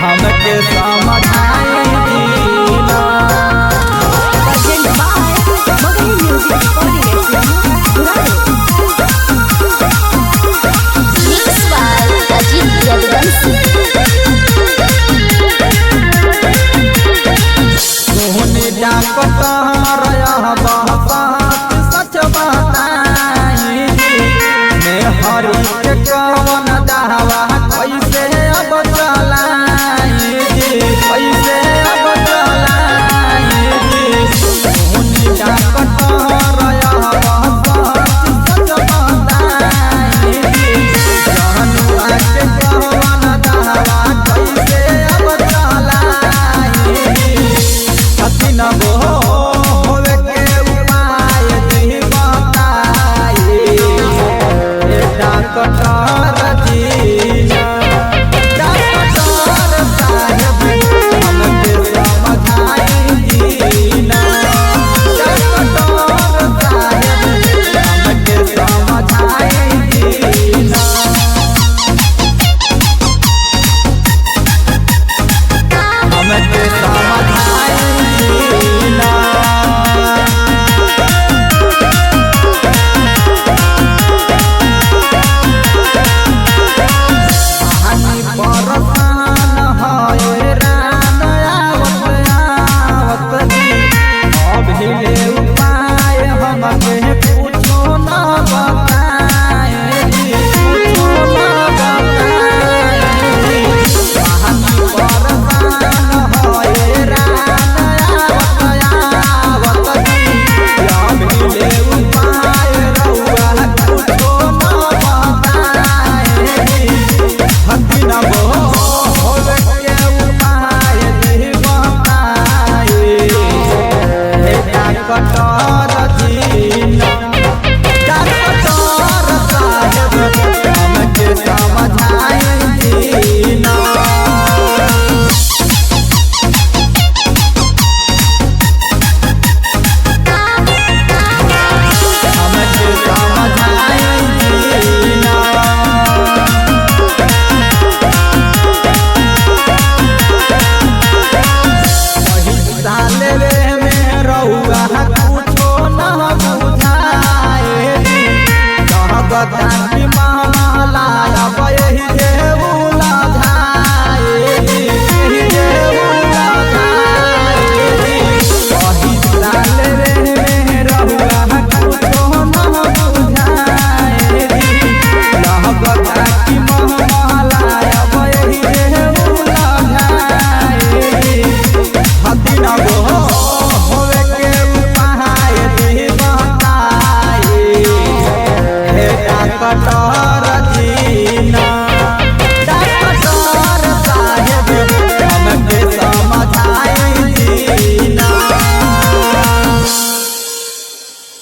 हमके समझाई दीना सोहनी डाकत सच बताई मैं हरी के कवन दावा कैसे अब चलाई कैसे अब चलाई सोहनी डाकत सच बताई जहनुआ के कवन दावा कैसे अब चलाई न होवे के उपाय दी बताई डॉक्टर जीना डॉक्टर साहब हमके समझाई दीना डॉक्टर साहब हमके समझाई दीना हमके समझाई कटा